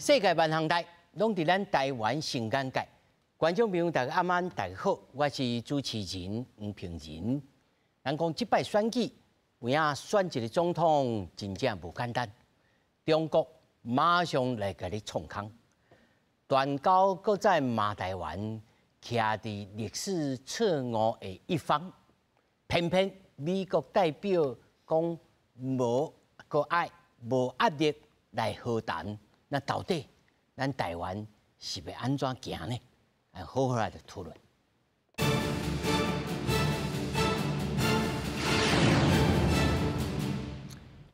世界万航台拢伫咱台湾成间界，观众朋友大家晚安，大家好，我是主持人黄平仁。咱讲即摆选举，有影选一个总统真正无简单，中国马上来甲你创空，断交搁再骂台湾，徛伫历史错误的一方，偏偏美国代表讲无个爱无压力来和谈。 那到底咱台湾是要安怎行呢？好好来讨论。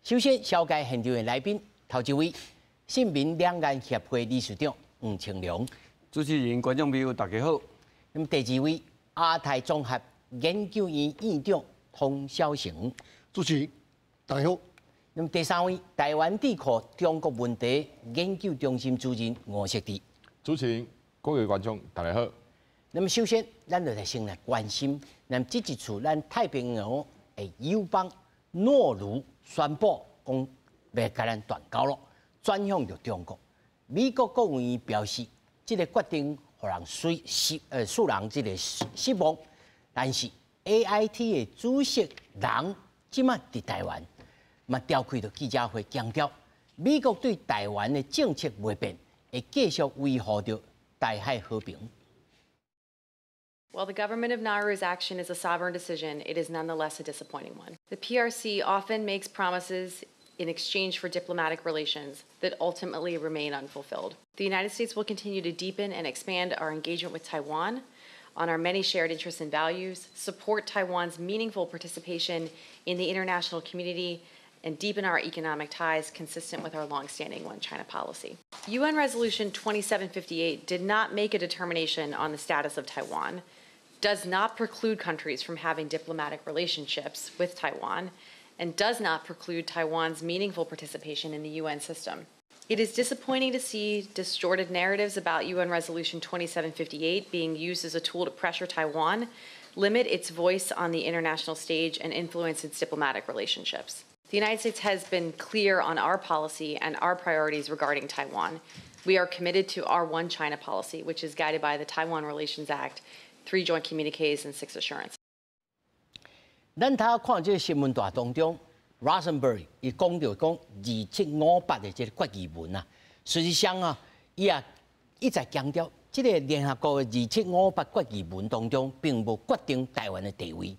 首先，小介现场的来宾，头一位，新民两岸协会理事长黄清良，主持人、观众朋友大家好。那么第二位，亚太综合研究院院长童晓成，主持人大家好。 那么第三位，台湾智库中国问题研究中心主任吴锡志。主持人、各位观众，大家好。那么首先，咱就先来关心，那么这一次咱太平洋的友邦诺鲁宣布讲要甲咱断交了，转向到中国。美国国务院表示，这个决定让人使人这个失望，但是 AIT 的主席人即马伫台湾。 嘛，召开着记者会，强调美国对台湾的政策未变，会继续维护着台海和平。 While the government of Nauru's action is a sovereign decision, it is nonetheless a disappointing one. The PRC often makes promises in exchange for diplomatic relations that ultimately remain unfulfilled. The United States will continue to deepen and expand our engagement with Taiwan on our many shared interests and values, support Taiwan's meaningful participation in the international community, and deepen our economic ties consistent with our longstanding One China policy. UN Resolution 2758 did not make a determination on the status of Taiwan, does not preclude countries from having diplomatic relationships with Taiwan, and does not preclude Taiwan's meaningful participation in the UN system. It is disappointing to see distorted narratives about UN Resolution 2758 being used as a tool to pressure Taiwan, limit its voice on the international stage, and influence its diplomatic relationships. The United States has been clear on our policy and our priorities regarding Taiwan. We are committed to our One China policy, which is guided by the Taiwan Relations Act, 3 joint communiques, and 6 assurance. 咱头看这个新闻大当中 ，Rosenberg 伊讲到讲2758的这个决议文啊，实际上啊，伊也一再强调，这个联合国的2758决议文当中，并无决定台湾的地位，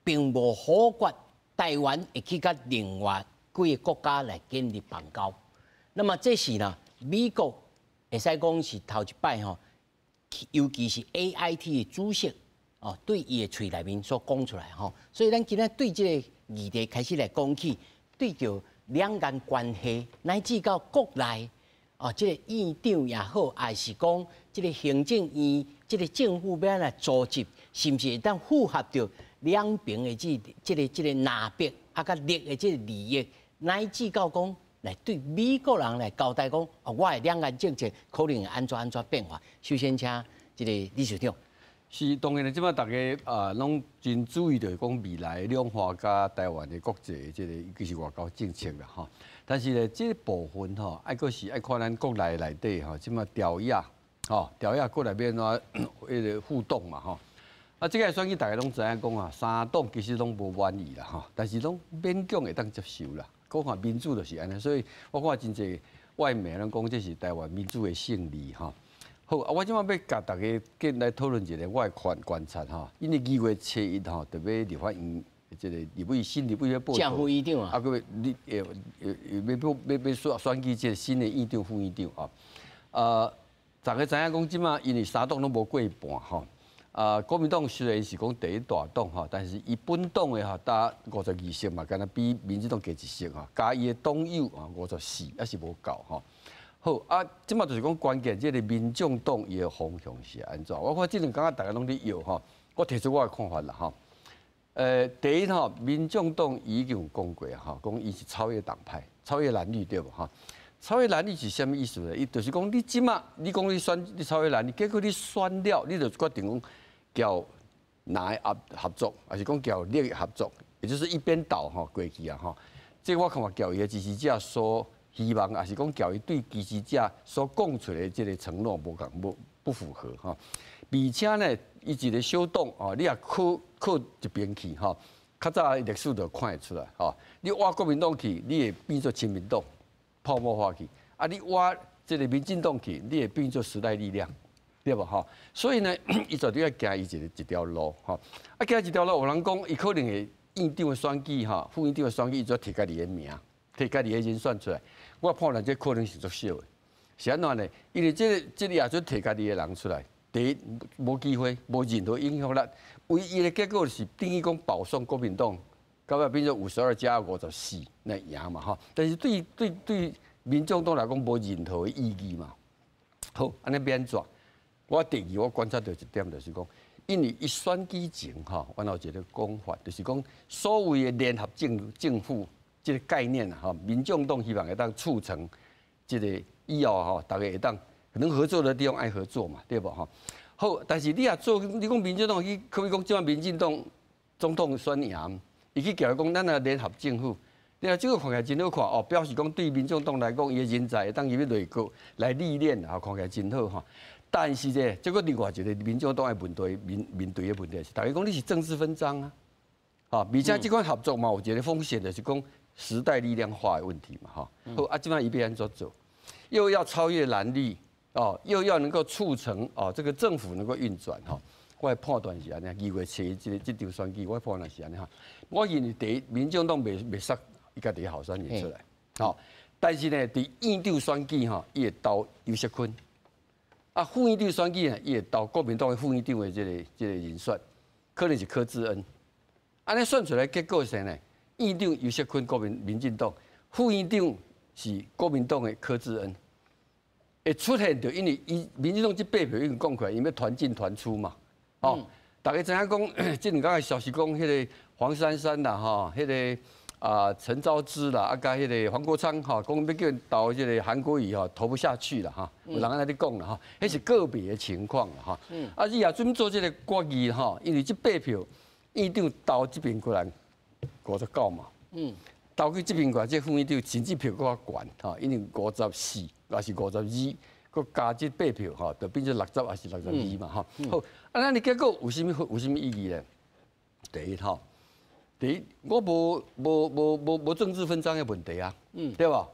并无否决。 台湾会去甲另外几个国家来建立邦交，那么这是呢，美国会使讲是头一摆吼，尤其是 AIT 的主席哦，对伊的嘴内面所讲出来吼，所以咱今仔对这个议题开始来讲起，对着两岸关系乃至到国内哦，这个院长也好，还是讲这个行政院、这个政府要来组织，是不是会当符合着？ 两边的这个拿别啊，甲利的这个利益，乃至到讲来对美国人来交代讲，哦，我的两岸政策可能会安怎变化。首先，请这个理事长。是当然咧，即摆大家拢真注意着讲未来两华加台湾的国际这个尤其是外交政策啦吼。但是咧，这部分吼，爱阁是爱看咱国内内底吼，即摆调亚吼，调亚过来变怎迄个互动嘛吼。 啊，这个选举大家拢知影讲啊，三党其实拢无满意啦吼，但是拢勉强会当接受啦。讲看民主就是安尼，所以我看真侪外媒拢讲这是台湾民主的胜利吼。好，啊，我即摆要甲大家跟来讨论一个我的观察吼，因为2月7日吼，特别立法院这个新立委要报正副院长啊，啊，个要选举这个新的院长、副院长啊。大家知影讲即摆因为三党拢无过一半吼。 国民党虽然是讲第一大党哈，但是伊本党的哈达52席嘛，敢若比民进党加1席哈，加伊的党友啊54，还是无够哈。好啊，即马就是讲关键，这个民众党伊的方向是安怎？我看这两天大家拢咧摇哈，我提出我的看法啦哈。第一哈，民众党已经有讲过哈，讲伊是超越党派、超越蓝绿对无哈？超越蓝绿是啥物意思呢？伊就是讲你即马你讲你选你超越蓝绿，结果你选了，你就决定讲。 交哪合作，还是讲交劣合作，也就是一边倒哈过去啊哈。这我看法交伊的支持者所希望也是讲教育对支持者所讲出的这个承诺不符合哈，而且呢，伊一个小党哦，你也靠一边去哈，较早历史就看会出来哈，你挖国民党去，你会变做亲民党泡沫化去，啊，你挖这个民进党去，你会变做时代力量。对吧？哈，所以呢，伊绝对要行伊一条路，哈。啊，行一条路，有人讲，伊可能会院长的选举，哈，副院长的选举，伊就摕家己的名，摕家己的人选出来。我判断这可能是作小的，是安怎呢？因为这个也就摕家己的人出来，第一无机会，无任何影响力。唯一的结果是等于讲保送国民党，到尾变做52+54来赢嘛，哈。但是对民众党来讲，无任何的意义嘛。好，安尼变怎？我第二，我观察到一点就是讲，因为伊选举前哈，我有一个讲法，就是讲所谓的联合政府这个概念啊，哈，民众党希望会当促成这个以后哈，大家会当能合作的地方爱合作嘛，对不哈？好，但是你也做，你讲民进党去，可以讲即摆民进党总统选赢，伊去叫讲咱啊联合政府。你啊，这个看起来真好看哦，表示讲对民众党来讲，伊的人才当入去内阁来历练啊，看起来真好哈。但是呢，这个另外一个民众党的问题，面对的问题是，大家讲你是政治分赃啊，啊，而且这款合作嘛，有一个风险就是讲时代力量化的问题嘛，哈。好，啊，这摆伊要安怎做？又要超越蓝绿哦，又要能够促成哦这个政府能够运转哈。我的判断是安尼，2月7这场选举，我的判断是安尼哈。我认为第一，民众党袂杀伊家己的候选人出来，好，但是呢，伫院长选举哈，伊会投游锡堃。啊，副院长选举呢，伊会投国民党的副院长的这个人选，可能是柯志恩。安尼算出来结果是呢，院长游锡堃民进党，副院长是国民党的柯志恩。会出现着，因为民进党这8票已经讲过，因为团进团出嘛。哦，大家知影讲，这两天的消息讲，迄个黄珊珊啦，哈，迄个。陈昭之啦，啊，甲迄个黄国昌哈，讲要叫投这个韩国瑜哈，投不下去了哈，有人安尼讲了哈，迄是个别的情况了哈。啊，伊也准备做这个决议哈，因为这8票院长投这边过来59嘛，投去这边过来，这副院长甚至票搁较悬哈，因为54还是52，搁加这8票哈，就变成60还是62嘛哈。好，啊，咱的结果有什么意义呢？第一哈。第一，我无政治分赃的问题啊，对吧？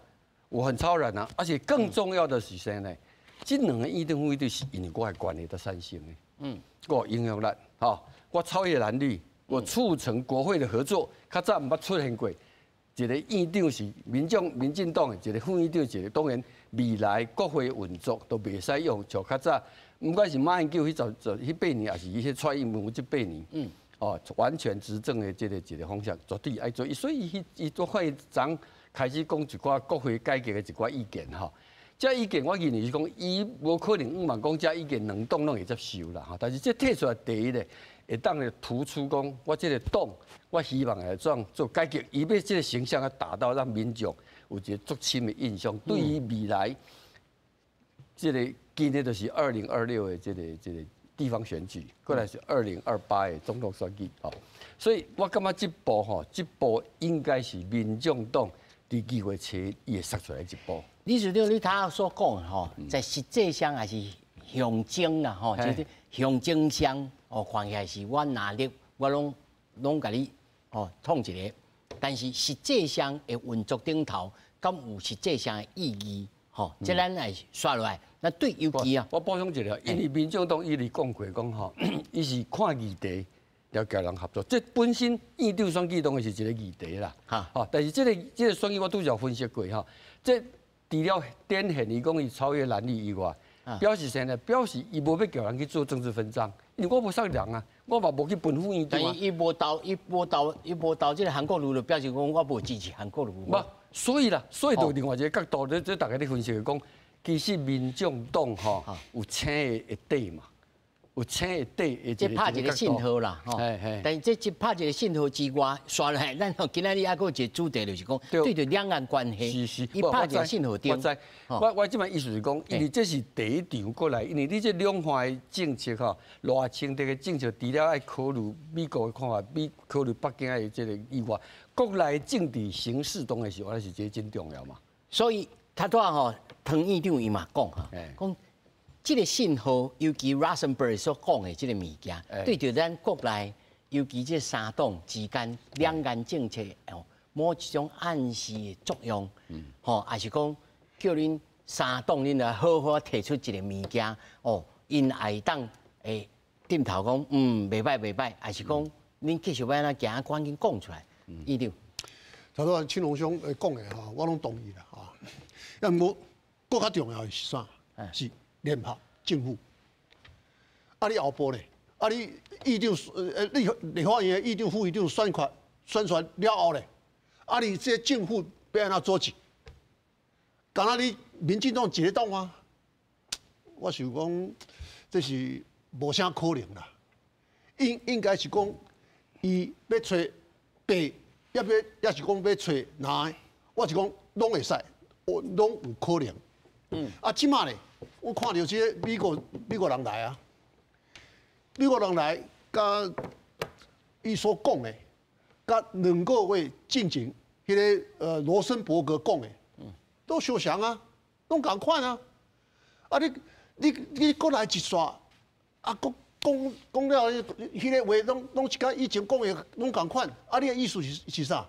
我很超然啊，而且更重要的是啥呢？这两个院长副院长是因为我的关系在产生的，我有影响力，哈，我超越蓝绿，我促成国会的合作，较早毋捌出现过。一个院长是民进党的，一个副院长一个，当然未来国会运作都袂使用像较早，不管是马英九迄8年，还是伊迄蔡英文这8年，哦，完全执政的一个方向，绝对爱做。所以伊做会长开始讲一寡国会改革的一寡意见哈。这意见我认为是讲，伊无可能讲这意见两党拢会接受啦哈。但是这提出来第一咧，会当咧突出讲，我这个党，我希望来做改革，伊要这个形象要达到让民众有一个足深的印象，对于未来这个今年就是2026的这个。地方选举，过来是2028的总统选举，哦，所以我感觉这步应该是民众党伫2月7伊会杀出来一步。李处长，你头所讲吼，在实际上还是象征啦，吼，就是象征上，哦，看起来是我拿力，我拢甲你哦统一个，但是实际上的运作顶头，敢有实际上的意义？吼，这咱来刷落来。那对，尤其啊，我补充一个，因为民众党伊直讲过讲吼，伊是看议题了解人合作，这本身院长选举当然是一个议题啦，哈，但是这个选举我拄则分析过哈，这除了典型伊讲伊超越蓝绿以外，表示啥呢？表示伊无要叫人去做政治分赃，因为我无杀人啊，我嘛无去分副院长啊。伊无投这个韩国瑜，就表示讲我无支持韩国瑜。无，所以就另外一个角度，这大家咧分析讲。其实民众党吼有请的底嘛，有请的底，即拍一个信号啦，吼。但是即拍一个信号之外，刷来咱今仔日还佫有一个主题就是讲对着两岸关系，伊拍一个信号点。我即摆意思是讲，因为这是第一场过来，因为你这两岸的政策吼，偌清晰的政策，除了爱考虑美国的看法，考虑北京的这个以外，国内政治形势当然是我是这真重要嘛。所以他拄啊吼，唐院长伊嘛讲哈，讲这个信号，尤其 Rosenberg 所讲的这个物件，对着咱国内，尤其这三党之间两岸政策哦，某一种暗示的作用，吼，还是讲叫恁三党恁来好好提出一个物件，哦，因会当诶点头讲，袂歹袂歹，还是讲恁继续要安怎行，赶紧讲出来，院长。头拄青龙兄讲的哈，我拢同意啦哈。但无更较重要的是啥？是联合政府。啊，你后部咧，啊，你议长立法院的议长、副议长宣传了后咧，啊，你这政府要安怎组织？敢若你民进党一个党啊？我想讲，这是无啥可能啦。应该是讲，伊要找白。也是讲要找哪？我是讲拢会使，拢有可能。啊，即马咧，我看到这个美国人来啊，美国人来，甲伊所讲的，甲2个月进行迄个罗森伯格讲的，都相像啊，拢共款啊。啊，你过来一刷，啊，讲了，迄个话拢是甲以前讲的拢共款，啊，你的意思是啥？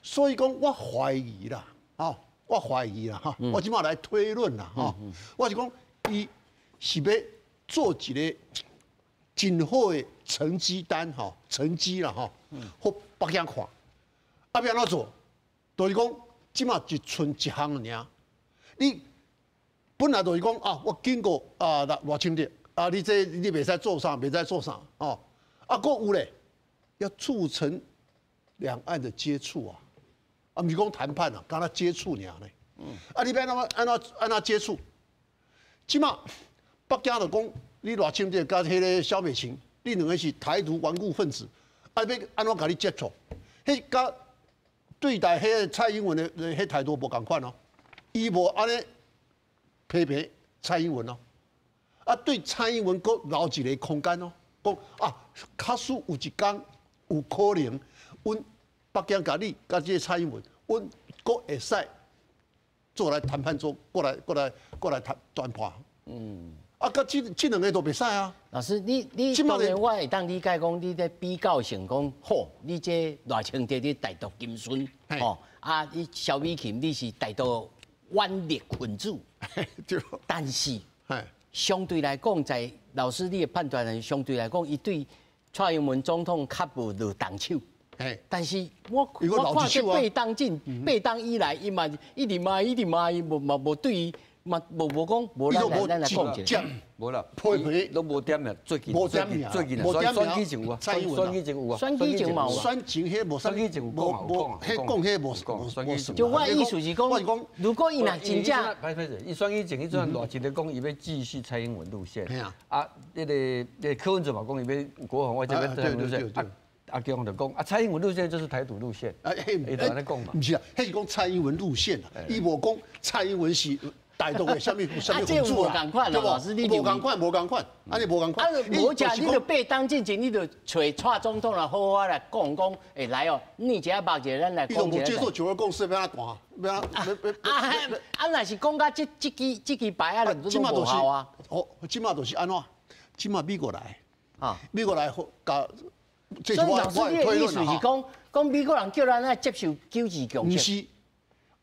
所以讲，我怀疑啦，我怀疑啦，我即马来推论啦，我是讲，伊是要做一个真好的成绩单，成绩啦，互北京看，啊，要安怎做？就是讲，即马就剩一项尔，你本来就是讲啊，我经过啊偌清点。啊，你袂使做啥，袂使做啥哦。啊，搁有咧，要促成两岸的接触啊，啊，唔是讲谈判啊，敢若接触尔咧。啊，你要安怎接触？即马北京就讲，你偌清点甲迄个萧美琴，你两个是台独顽固分子，啊，要安怎甲你接触？迄甲对待迄个蔡英文的迄态度无共款哦，伊无安尼批评蔡英文哦。啊，对蔡英文阁留一个空间哦，讲啊，假使有一天有可能，阮北京甲你甲这个蔡英文，阮阁会使做来谈判桌，过来谈判。啊，甲这两个都袂使啊。老师，你当然我会当理解讲，你在比较性讲，好，你这赖清德你台独金孙，哦，啊，你萧美琴你是台独顽劣分子，但是。相对来讲，在老师你的判断呢，相对来讲，伊对蔡英文总统较无落动手。但是我看这八党进8党以来，伊嘛一直骂伊，无对伊嘛无讲无咱来讲一下。无啦，配皮都无点名，最近啊，选举前有啊，蔡英文选举前有啊，选举前嘛有啊，选前迄无，选举前有无，迄讲迄无，就我意思是讲，如果伊若真正，伊选举前，伊阵偌一个讲伊要继续蔡英文路线，啊，那个柯文哲嘛讲伊要国防外交要蔡英文路线，啊，基本就讲啊，蔡英文路线就是台独路线，伊就安尼讲嘛，不是啊，迄是讲蔡英文路线啊，伊无讲蔡英文是。台独的什么分子啦？对不？无共款，安尼无共款。啊，无假你就八党进前，你就找蔡总统来好好来讲，哎来哦，你一下目一下，咱来讲一下。伊都无接受9·2共识，要安怎谈？啊，若是讲到这支牌啊，都无效啊。哦，即马就是安怎？即马美国来，美国来甲，所以老师你的意思是讲美国人叫咱来接受9·2共识？不是，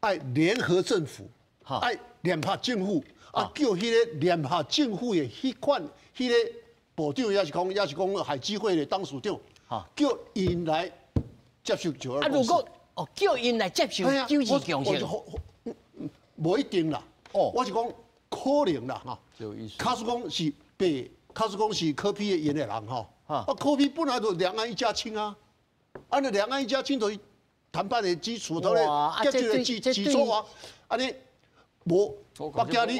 爱联合政府，爱。联合政府啊，叫迄个联合政府的迄款迄个部长，也是讲海基会的当署长，叫因来接受9·2共识。啊，如果叫因来接受9·2共识，无一定啦。我是讲可能啦，有意思。假使讲是假使讲是柯 P 的演的人啊，柯 P 本来就两岸一家亲啊，那两岸一家亲就是谈判的基础，头咧解决的基础啊，安尼。无，北京你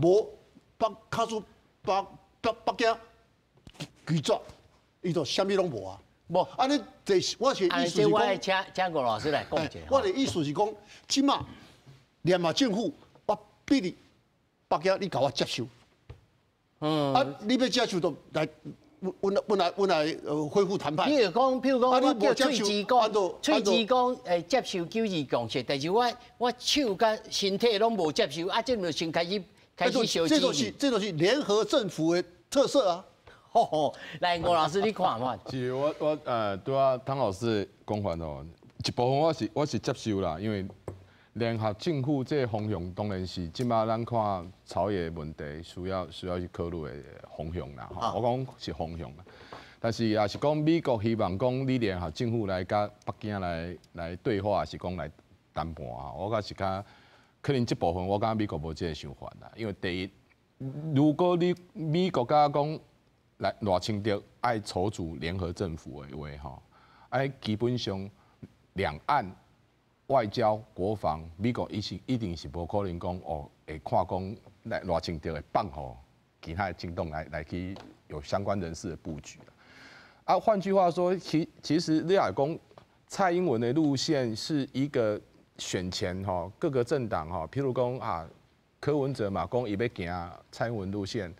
无卡出北京拒绝，伊就啥物拢无啊。无，安尼这我是意思是讲，请郭老师来讲一下。我的意思是讲，即马联合政府，我逼你北京，你甲我接受。啊，你要接受就来阮来恢复谈判。比如讲，我叫翠枝讲，接受92共识，但是我手甲身体拢无接受，啊，这就先开始小这就是联合政府的特色啊。来，吴老师你看嘛？是对啊，汤老师讲法哦，一部分我是接受啦，因为联合政府这个方向当然是即马咱看朝野问题需要去考虑的方向啦。我讲是方向啦，但是也是讲美国希望讲你联合政府来甲北京来对话，还是讲来谈判啊？我觉是较可能这部分我感觉美国无这个想法啦，因为第一，如果你美国甲讲来赖清德爱筹组联合政府的话吼，爱基本上两岸外交、国防，美国一定是无可能讲会看讲赖清德会放互其他的政党来去有相关人士的布局啊。换句话说，其实你也讲蔡英文的路线是一个选前各个政党譬如讲柯文哲嘛讲伊要行蔡英文路线。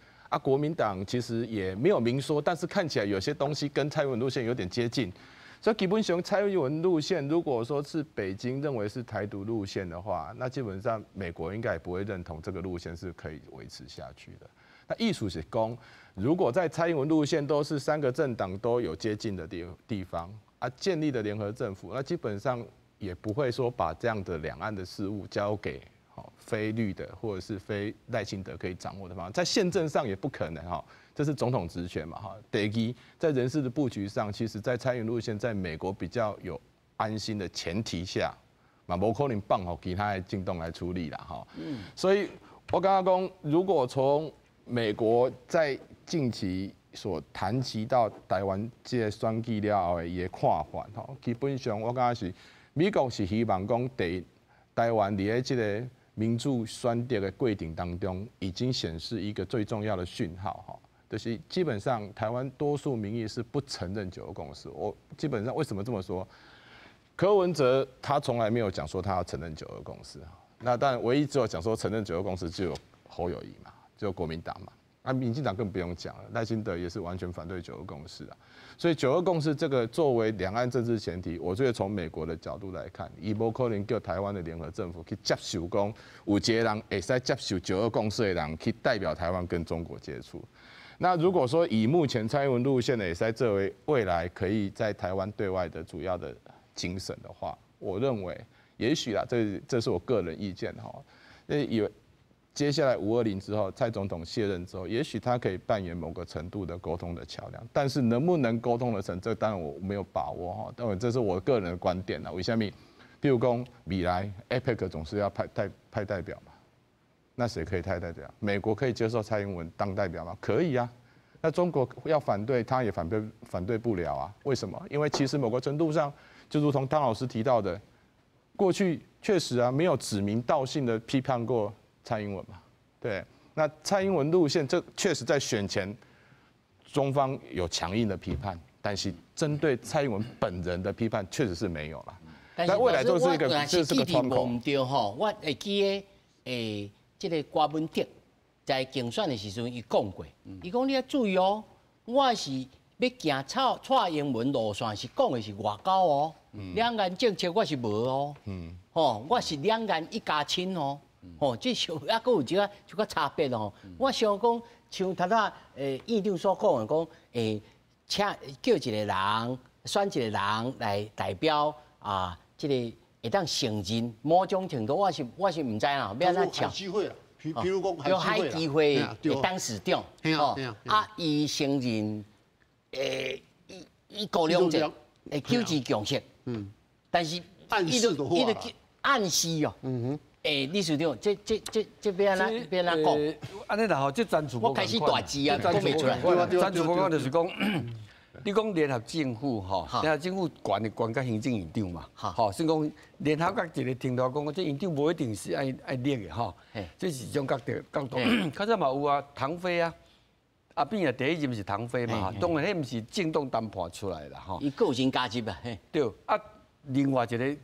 国民党其实也没有明说，但是看起来有些东西跟蔡英文路线有点接近，所以基本上蔡英文路线如果说是北京认为是台独路线的话，那基本上美国应该也不会认同这个路线是可以维持下去的。那意思是讲，如果在蔡英文路线都是3个政党都有接近的地方建立的联合政府，那基本上也不会说把这样的两岸的事务交给非绿的或者是非赖清德可以掌握的方法，在宪政上也不可能这是总统职权嘛第一，在人事的布局上，其实在蔡英文路线在美国比较有安心的前提下，无可能放其他的政党来处理啦所以我刚刚讲，如果从美国在近期所谈及到台湾这个选举了后的伊的看法基本上我感觉是美国是希望讲台湾在这个民主选择的过程当中，已经显示一个最重要的讯号就是基本上台湾多数民意是不承认9二共识。我基本上为什么这么说？柯文哲他从来没有讲说他要承认9二共识那当然唯一只有讲说承认9二共识只有侯友宜嘛，只有国民党嘛。民进党更不用讲了，赖清德也是完全反对9二共识所以9二共识这个作为两岸政治前提，我觉得从美国的角度来看，伊无可能叫台湾的联合政府去接受讲有一个人会使接受9二共识的人去代表台湾跟中国接触。那如果说以目前蔡英文路线的会使作为未来可以在台湾对外的主要的精神的话，我认为也许啦，这是我个人意见接下来520之后，蔡总统卸任之后，也许他可以扮演某个程度的沟通的桥梁，但是能不能沟通得成，这当然我没有把握当然这是我个人的观点为什么？比如说未来 APEC 总是要派代表嘛，那谁可以派代表？美国可以接受蔡英文当代表吗？可以啊。那中国要反对，他也反对不了为什么？因为其实某个程度上，就如同汤老师提到的，过去确实没有指名道姓的批判过蔡英文嘛，对，那蔡英文路线这确实在选前，中方有强硬的批判，但是针对蔡英文本人的批判确实是没有了。但未来就是一个窗口。唔对我会记得这个郭文德在竞选的时阵，伊讲过，伊讲你要注意我是要行蔡英文路线，是讲的是外交两岸政策我是无我是两岸一家亲这是还佫有一个差别我想讲，像头仔院长所讲的讲，叫一个人选一个人来代表这个会当胜任某种程度，我是唔知啦，要安怎抢机会啦，比如讲有海机会会当市长伊承认伊高粱者会92共识，但是暗示的话，暗示理事长，这要安怎讲？安尼啦这赞助我开始大字讲袂出来。赞助讲就是讲，你讲联合政府联合政府管甲行政院长嘛，先讲联合甲一个程度讲，这院长无一定是爱列的这是一种角度。较早嘛有唐飞阿扁第一任是唐飞嘛，当然迄毋是政党谈判出来啦伊个人加入对另外一个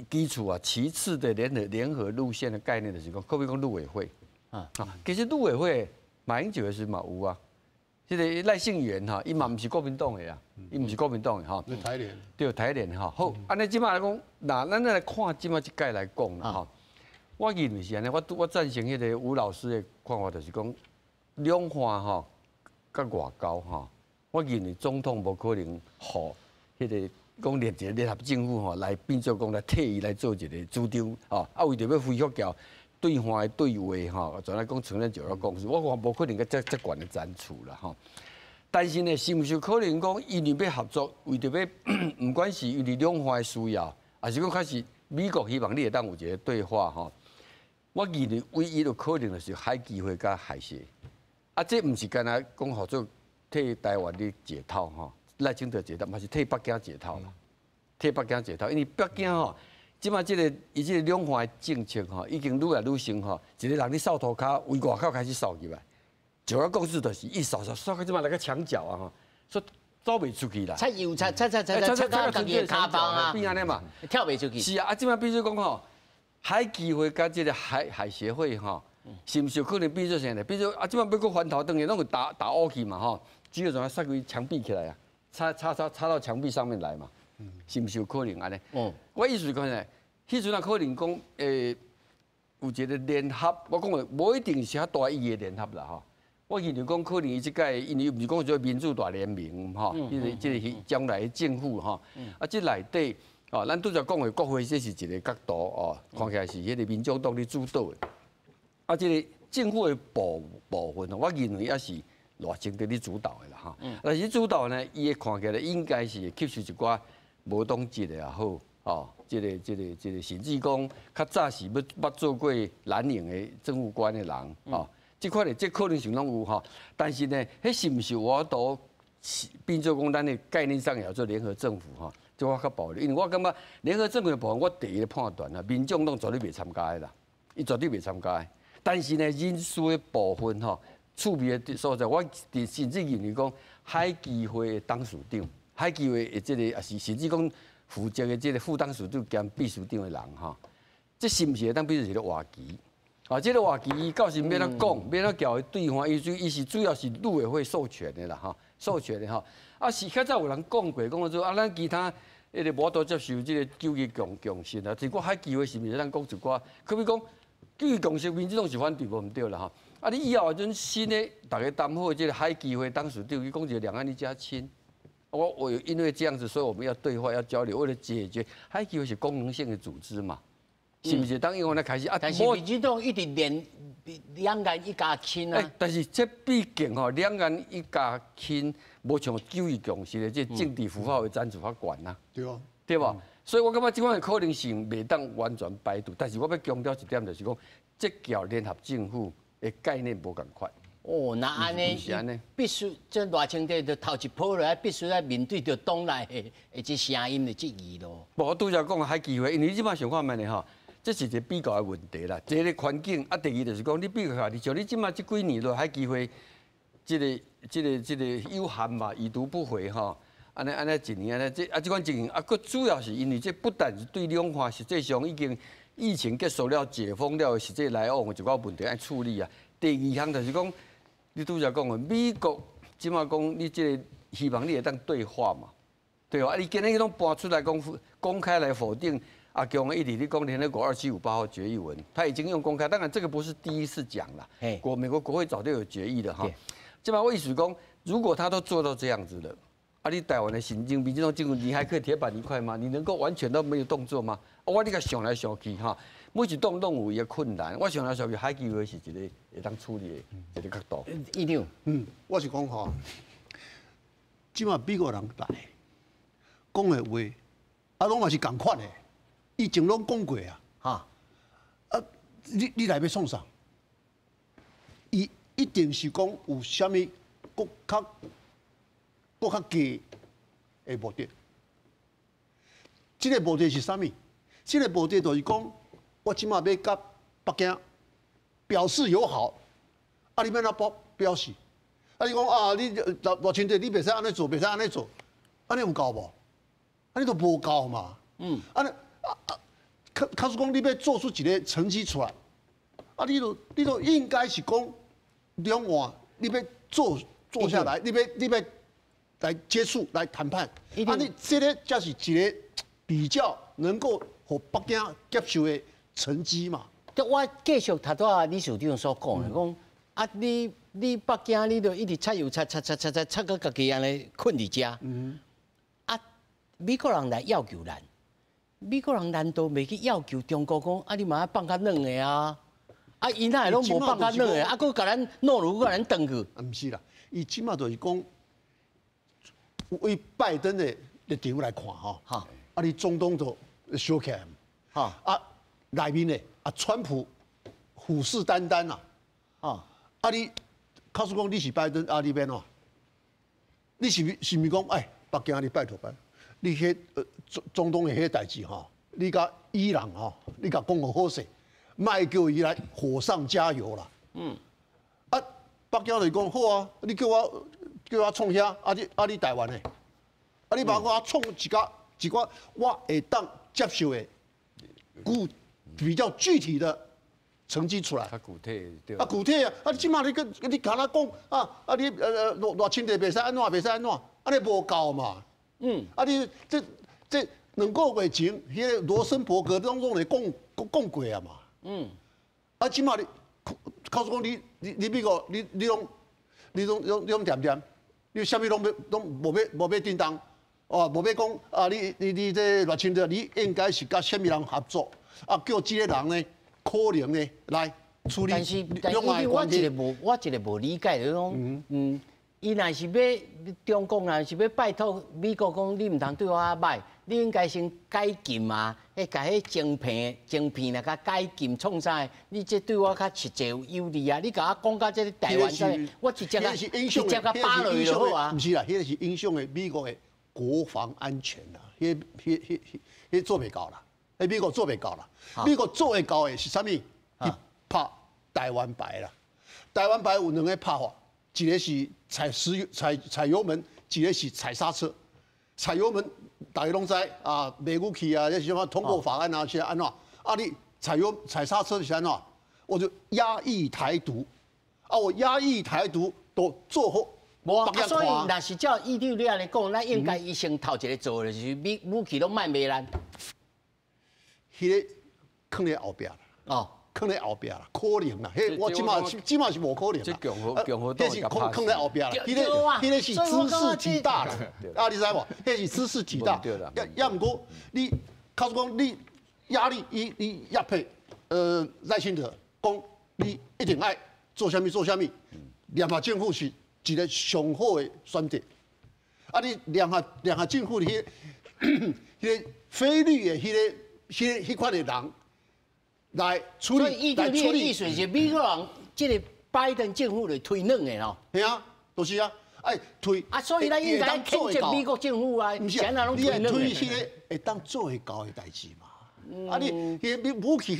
基础其次的联合路线的概念就是讲，可比讲陆委会其实陆委会马英九的时嘛有这个赖幸元哈，伊嘛唔是国民党的啊，伊唔是国民党的哈。台联。对，台联哈。好，安尼即马来讲，那咱来看即马即届来讲啦哈。我认为是安尼，我赞成迄个吴老师的看法，就是讲两岸哈，甲外交哈，我认为总统无可能互迄个讲联一个联合政府吼来变做讲来替伊来做一个主张吼，啊为着要恢复交对方的对话吼，就来讲承认就要讲，我看无可能个这悬的斩处啦吼。但是呢，是毋是可能讲因为要合作，为着要不管是因为两岸的需要，还是讲开始美国希望你会当有一个对话吼。我认为唯一的可能就是海基会甲海协，啊，这毋是干那讲合作替台湾的解套吼，赖清德解套，嘛是替北京解套啦，替北京解套，因为北京吼。即马即个两岸的政策吼，已经愈来愈深吼，一个人咧扫涂骹，为外口开始扫入来，就要讲是就是一扫到即马来个墙角啊吼，所以走袂出去啦。踩油踩到家己的骹帮啊，变安尼嘛，跳袂出去。是啊，即马比如讲吼，海基会甲即个海协会吼，是毋是有可能变做啥呢？比如即马要搁翻头转去，拢有打乌去嘛吼，只有怎样塞规墙壁起来啊，插到墙壁上面来嘛。是毋是有可能安尼？我意思是讲呢，迄阵啊可能讲有一个联合，我讲的无一定是较大意义的联合啦吼。我认为讲可能伊即届，因为毋是讲做民主大联盟吼，即个将来的政府吼，啊即内底哦，咱拄则讲的国会这是一个角度哦，看起来是迄个民众党咧主导的，啊即个政府的部分，我认为也是赖清德咧主导的啦哈。但是主导呢，伊的看起来应该是吸收一寡。无党籍的也好，哦，这个，甚至讲较早是要做过蓝营的政务官的人，哦，这块的这可能性拢有哈。但是呢，迄是毋是我都变做讲咱的概念上也要做联合政府哈？这我较保留，因为我感觉联合政府的部分，我第一个判断啊，民众党绝对袂参加的啦，伊绝对袂参加的。但是呢，人数的部分吼，趣味的所在，我甚至认为讲海基会的董事长。海基会的这个也是甚至讲负责的这个副董事长兼秘书长的人哈，这是毋是会当变成一个话题？啊，这个话题到时要怎讲，要怎交对方？伊是主要是陆委会授权的啦哈，授权的哈。啊是较早有人讲过，讲说啊，咱其他迄个无多接受这个九二共识啊，只过海基会是毋是咱讲一寡？可比讲九二共识，民进党是反对无毋对啦哈。啊，你以后阵新的大家担好这个海基会董事长，伊讲一个两岸一家亲。我有因为这样子，所以我们要对话要交流，为了解决，海基会是功能性的组织嘛，是不是？当因为呢开始啊，但是民进党一直连两岸一家亲啊。但是这毕竟吼，两岸一家亲，无像九二共识的这政治符号的赞助法管呐，对啊，对吧？所以我感觉这款的可能性未当完全排除，但是我要强调一点，就是讲，这叫联合政府的概念无共款。哦，那安尼必须这赖清德就头一波来，必须来面对着党内的这声音的质疑咯。我拄则讲海基会，因为即摆想看卖呢吼，这是一个比较的问题啦。第一个环境，啊，第二就是讲你比较下，你像你即摆这几年落海基会，这个有限嘛，已读不回吼，安尼一年安尼这款情形啊，佫主要是因为这不但是对两岸实际上已经疫情结束了、解封了，实际来往的一寡问题要处理啊。第二项就是讲。你拄则讲的，美国即马讲你这个希望你会当对话嘛，对吧？啊，你今日拢搬出来公开来否定阿强一直你讲联合国2758号决议文，他已经用公开，当然这个不是第一次讲了，美国国会早就有决议了哈。即马我意思讲，如果他都做到这样子了，啊，你台湾的行政、民进党政府，你还可以铁板一块吗？你能够完全都没有动作吗？我你甲想来想去哈。每一栋拢有伊个困难，我想来想去，海基会是一个会当处理的一个角度。一定，我是讲吼，即马美国人来讲的话，啊，拢嘛是共款的，以前拢讲过啊，哈，啊，你来要创啥？伊一定是讲有啥物国较低的目的。这个目的是啥物？这个目的就是讲。我即马要甲北京表示友好，啊，你要哪表示？啊，你讲啊，你赖清德你袂使安尼做，袂使安尼做，安尼有够无？安尼都无够嘛。安尼假使讲你要做出一个成绩出来，啊，你都应该是讲两岸你要做坐下来，你要来接触来谈判，啊，你这个才是一个比较能够和北京接受的成绩嘛。我继续头拄啊李署长所讲的，讲啊，你北京你就一直插油插到家己安尼困伫遮。啊，美国人来要求咱，美国人难道袂去要求中国讲啊？你嘛要放较软的啊？啊，伊哪会拢无放较软的？啊，佫甲咱懦弱，甲咱转去？啊，毋是啦，伊即马就是讲，为拜登的立场来看吼，啊，你中东都小起来，啊，内面的啊，川普虎视眈眈呐，啊，你告诉讲你是拜登，啊，你变喏，你是毋是讲哎，北京你拜托，你迄中东的迄代志吼，你甲伊朗吼，你甲讲个好势，莫叫伊来火上加油啦。啊，北京就讲好啊，你叫我创遐，啊你台湾的，啊你把我创一个我会当接受的，比较具体的成绩出来。较具体对。啊，具体啊，啊，你即马你甲咱讲啊，你偌清地袂使安怎，袂使安怎，安尼无够嘛。啊，你这2个月前，迄个罗森伯格拢来讲过啊嘛。啊，即马你告诉讲你美国你拢点，你啥物拢无要叮当，哦，无要讲啊，你这偌清地，你应该是甲啥物人合作，啊，叫这个人呢可能呢来处理两岸关系。我一个无理解就是讲，伊若是要中国若是要拜托美国讲，你唔通对我歹，你应该先解禁啊，甲迄晶片来甲解禁创啥？你这对我较实际有有利啊！你甲我讲到这个台湾我直接甲扒落去就好啊！唔是啦，迄个是影响的美国的国防安全啦，迄做袂到啦，美国做袂到啦，美国做会到的是啥物？去拍台湾牌啦，台湾牌有2个拍法。一个是踩油门，一个是踩刹车。踩油门，大家拢知啊，卖武器啊，那什么通过法案啊，是安怎？啊，你踩刹车是安怎？我就压抑台独，啊，我压抑台独都做好。所以若是照依照你安尼讲，咱应该医生头一个做的就是武器拢卖卖咱。迄个放在后壁啦。哦。放在后壁啦，可能啦，迄我即马是无可能啦。共和党是放在后壁啦，迄个是知识体大啦，啊，你知无？迄是知识体大。也毋过，你告诉讲你压力，伊压迫赖清德，讲你一定爱做啥物，联合政府是一个上好的选择。啊，你联合政府迄个菲律的迄款的人。来处理，所以依照你的意思是，美国人这个拜登政府来推软的咯。系啊，都是啊，哎推。啊，所以咱应该谴责美国政府啊，唔是啊，你系推迄个会当做会到的代志嘛。啊，你迄武器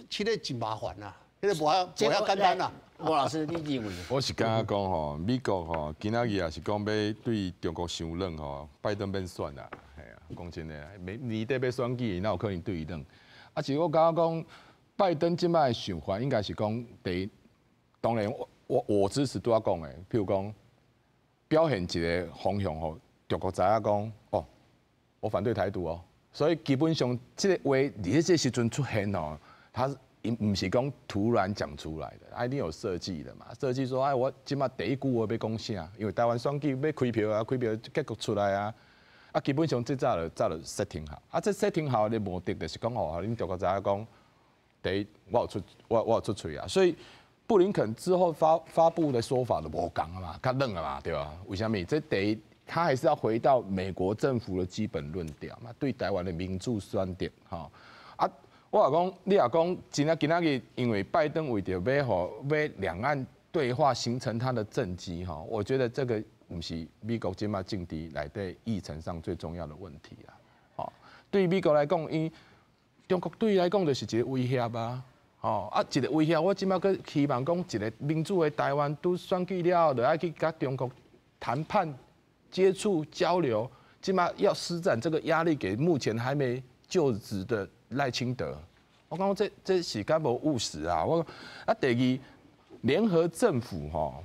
迄个真麻烦呐，迄个无遐简单啦。吴老师，你认为？我是感觉讲吼，美国吼，今仔日也是讲要对中国伤软吼，拜登免选啦，系啊，讲真诶，年底要选举，哪有可能对伊软？啊，是我感觉讲。拜登即摆的想法应该是讲，第一，当然我支持拄仔讲的，譬如讲表现一个方向吼，中国知影讲哦，我反对台独哦，所以基本上这个话伫这时阵出现哦，他唔是讲突然讲出来的，一定有设计的嘛，设计说哎我即摆第一句话要讲啥，因为台湾选举要开票啊，开票结果出来啊，啊基本上这早就 setting 好，啊这 setting 好的目的就是讲哦，恁中国知影讲。第一，我有出嘴啊，所以布林肯之后发布的说法都无讲啊嘛，较冷啊嘛，对吧？为什么？这第一，他还是要回到美国政府的基本论调嘛，对台湾的民主选点哈啊，我讲你也讲，今仔日因为拜登为着要两岸对话形成他的政绩哈，我觉得这个不是美国今嘛政治内底议程上最重要的问题啊。好，对于美国来讲，中国对伊来讲就是一个威胁啊，一个威胁。我即摆佫希望讲一个民主的台湾，都选举了后，就爱去甲中国谈判、接触、交流。即摆要施展这个压力给目前还没就职的赖清德。我讲这是敢无务实啊！第二，联合政府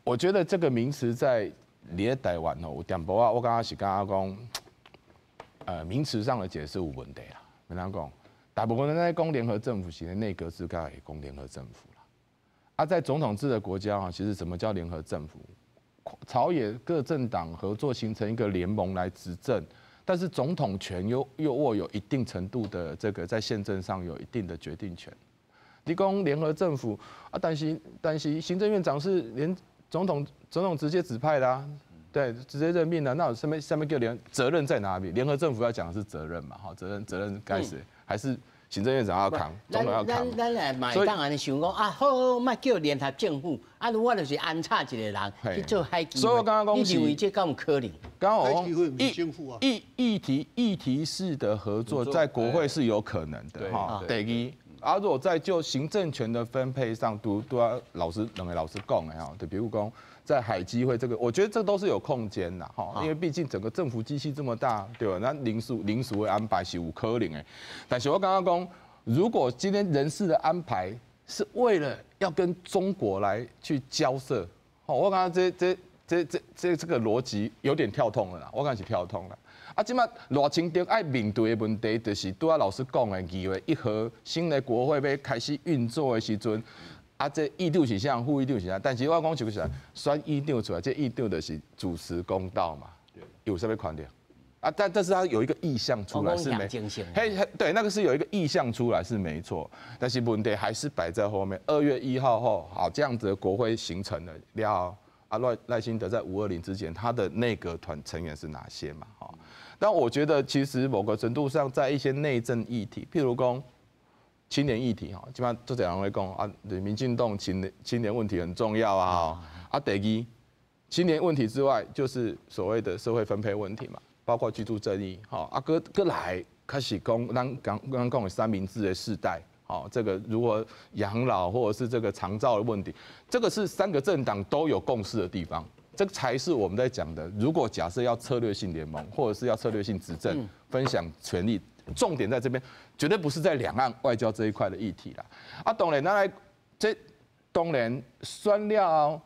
我觉得这个名词在你台湾哦，有点薄啊，我刚刚是刚刚讲，名词上的解释有问题啦。怎样讲？大部分人在讲联合政府型的内阁制，该也讲联合政府啦。啊，在总统制的国家啊，其实什么叫联合政府？朝野各政党合作形成一个联盟来执政，但是总统权又握有一定程度的这个在宪政上有一定的决定权。你讲联合政府啊，但是行政院长是连总统直接指派的啊，对，直接任命的，那有上面叫责任在哪里？联合政府要讲的是责任嘛，哈，责任该谁？还是行政院长要扛，总统要扛？咱来买当然想讲啊，好，莫叫联合政府，啊，我就是安插一个人去做海基会。所以我刚刚讲，你认为这敢有可能？刚刚海基会不是政府啊。议题式的合作在国会是有可能的哈。第一。啊，如果在就行政权的分配上，都要两位老师讲的哈，就比如讲在海基会这个，我觉得这都是有空间的哈，因为毕竟整个政府机器这么大，对吧？那临时的安排是有可能的，但是我刚刚讲，如果今天人事的安排是为了要跟中国来去交涉，我刚刚这个逻辑有点跳通了啦，我感觉是跳通了。啊，即马赖清德爱面对的问题，就是拄啊老师讲的2月1号新的国会要开始运作的时阵，啊，这议长是啥，副议长是啥，但是我讲就是选议长出来，这议长就是主持公道嘛，有什么权利？啊，但是他有一个意向出来是没，对，那个是有一个意向出来是没错，但是问题还是摆在后面。2月1号后，好，这样子的国会形成了了。啊，赖清德在520之前，他的内阁团成员是哪些嘛？哈，但我觉得其实某个程度上，在一些内政议题，譬如讲青年议题哈，基本上都这样会讲啊，民进党青年问题很重要啊。啊，第二，青年问题之外，就是所谓的社会分配问题嘛，包括居住正义，哈，啊，各来开始讲，咱刚刚讲的三明治的世代。好，这个如何养老或者是这个长照的问题，这个是3个政党都有共识的地方，这个才是我们在讲的。如果假设要策略性联盟，或者是要策略性执政，分享权力，重点在这边，绝对不是在两岸外交这一块的议题啦。啊，当然，当然酸料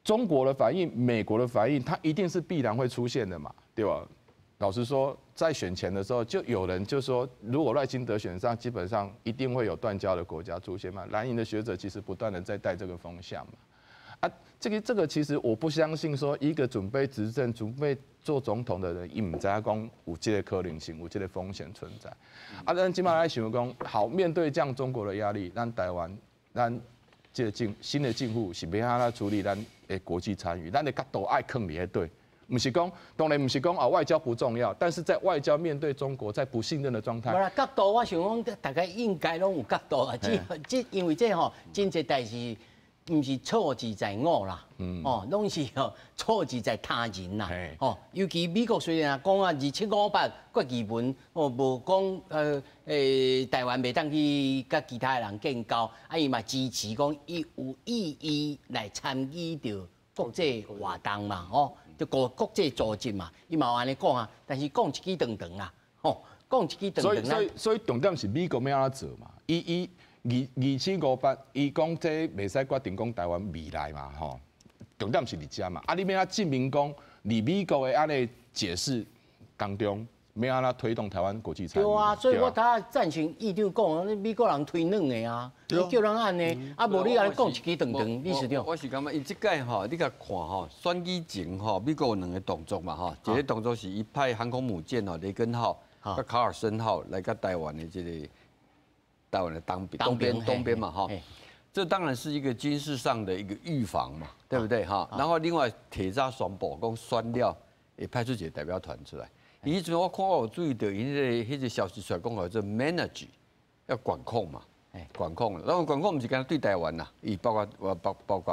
中国的反应、美国的反应，它一定是必然会出现的嘛，对吧？老实说，在选前的时候，就有人就说，如果赖清德选上，基本上一定会有断交的国家出现嘛。蓝营的学者其实不断的在带这个风向嘛。啊，这个其实我不相信说一个准备执政、准备做总统的人，伊唔知讲有这个可能性、有这个风险存在。啊，咱今嘛来想讲，好，面对这样中国的压力，咱台湾，咱这个新的政府是要安怎处理咱的国际参与，咱的角度爱坑你对。不是讲，当然不是讲啊，外交不重要，但是在外交面对中国，在不信任的状态。角度我想讲，大家应该拢有角度啊。因为这吼，真侪代志，唔是错字在我啦，拢是错字在他人啦。尤其美国虽然讲啊2758国旗文，无讲台湾袂当去甲其他人建交，啊伊嘛支持讲伊有意义来参与到国际活动嘛，就国际组织嘛，伊嘛有安尼讲啊，但是讲一句长长啊，讲一句长长啊。所以重点是美国要安怎做嘛？伊2758，伊讲这袂使决定讲台湾未来嘛，重点是伫遮嘛。啊，你要证明讲，你美国的安尼解释当中，要安怎推动台湾国际参与？对啊，所以我他赞成议长讲，美国人推软的啊，叫人安尼，啊无你安尼讲一句长长，理事长。我是感觉伊即届吼，你甲看吼，选举前吼，美国有2个动作嘛吼，一个动作是伊派航空母舰吼，雷根号、甲卡尔森号来甲台湾的这个台湾的东边嘛哈，这当然是一个军事上的一个预防嘛，对不对哈？然后另外铁栅宣布讲选了，也派出一个代表团出来。以前我看我有注意到，迄个消息出来讲叫做 manage 要管控嘛，管控。然后管控不是干对台湾呐，伊包括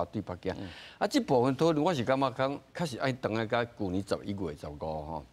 对北京。啊，这部分讨论我是感觉讲，确实爱等下甲去年11月15号。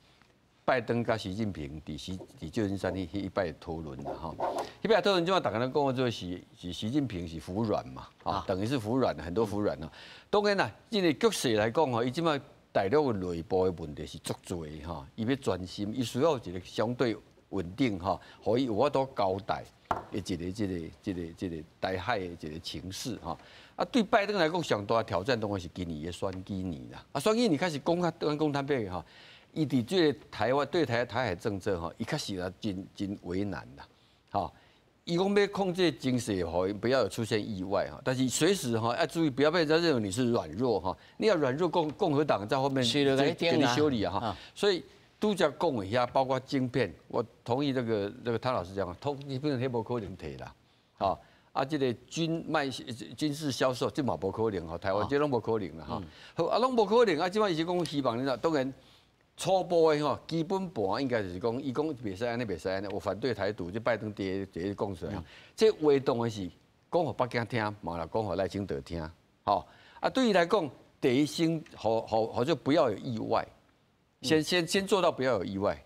拜登甲习近平伫旧金山迄一摆讨论啦吼，迄摆讨论即马大家拢讲做是习近平是服软嘛，等于是服软很多服软啊。当然啦，这个局势来讲吼，伊即马大陆的内部的问题是足多的吼，伊要专心，伊需要一个相对稳定哈，可以有法度交代的一个台海的一个情势哈。啊，对拜登来讲，上大挑战当然是今年的选举年啦。啊，选举年开始讲坦白哈，伊伫这个台湾对台海政策哈，伊开始啊真为难啦，哈。伊讲要控制经济，吼，不要有出现意外哈。但是随时哈要注意，不要被人家认为你是软弱哈。你要软弱，共和党在后面给你修理啊哈。所以都在讲一下，包括晶片，我同意这个汤老师讲，晶片迄无可能摕啦，哈。啊，这个军事销售，这嘛无可能哈。台湾这拢无可能啦哈。好，啊，拢无可能啊，即摆伊是讲希望你啦，当然。初步的吼，基本盘应该就是讲，伊讲袂使安尼，袂使安尼。我反对台独，就拜登第一讲出来。这话当的是讲互北京听，嘛啦讲互赖清德听。好啊，对于来讲，第一先好就不要有意外，先做到不要有意外。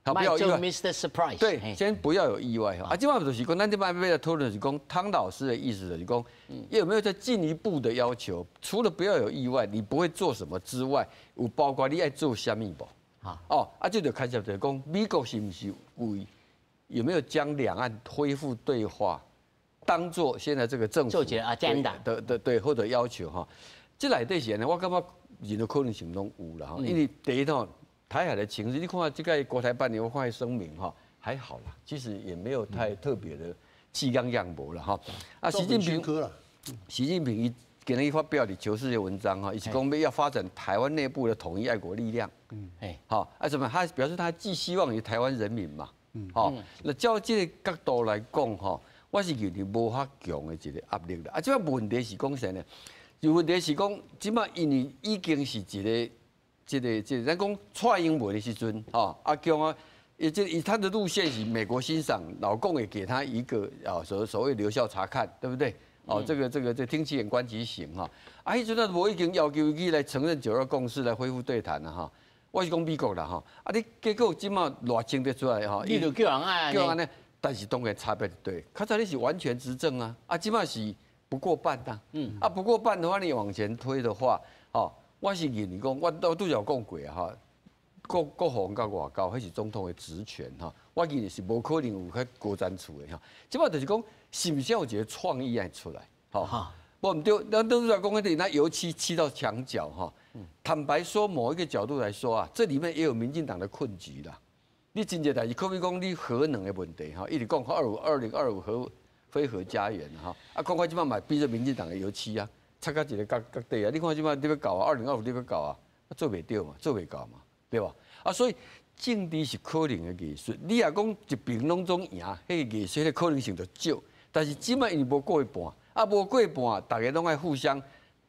好，不要有意外。Mr. Surprise。对，先不要有意外哈。啊，今晚就是讲，咱这边要讨论是讲，汤老师的意思就是讲，有没有再进一步的要求？除了不要有意外，你不会做什么之外，有包括你爱做什么不？哦，啊，这就开始就是讲，美国是不是有没有将两岸恢复对话当做现在这个政府的对或者要求哈？这内底是呢，我感觉人的可能性拢有啦哈，因为第一套台海的情势，你看这个国台办我看声明哈，还好啦，其实也没有太特别的气刚样博了哈。啊，习近平给人一发表的求是的文章哈，以及讲要发展台湾内部的统一爱国力量。好，啊什么？他表示他寄希望于台湾人民嘛。好，那照这个角度来讲哈，我是认为无法强的一个压力啦。啊，这个问题是讲啥呢？问题是讲，即摆因为已经是一个，咱讲蔡英文的时阵，阿强啊，他的路线是美国欣赏，老共也给他一个所谓留校察看，对不对？哦，这个听其言观其行哈。啊，迄阵啊，我已经要求伊来承认9·2共识来恢复对谈了哈。我是讲美国啦哈。啊，你结果即马偌清得出来哈。你就叫人爱叫人呢，但是当然差别对。较早你是完全执政啊，啊，即马是不过半呐。啊，不过半的话，你往前推的话，哦，我是认为讲，我都有讲过哈。国防甲外交，迄是总统的职权哈。我认为是无可能有迄高瞻处的哈。即摆就是讲。是不是有一个创意爱出来？好，不唔对，咱都在讲那点，那油漆到墙角哈。坦白说，某一个角度来说啊，这里面也有民进党的困局啦。你真正代志，可比讲你核能的问题哈，一直讲2025核非核家园哈，啊，赶快即摆买逼着民进党的油漆啊，插到一个角底啊，你看即摆你要搞啊，2025你要搞啊，做袂到嘛，做袂到嘛，对吧？啊，所以。政治是可能的艺术，你若讲一边拢总赢，迄个艺术的可能性就少。但是即摆因为无过一半，啊无过一半，大家拢爱互相。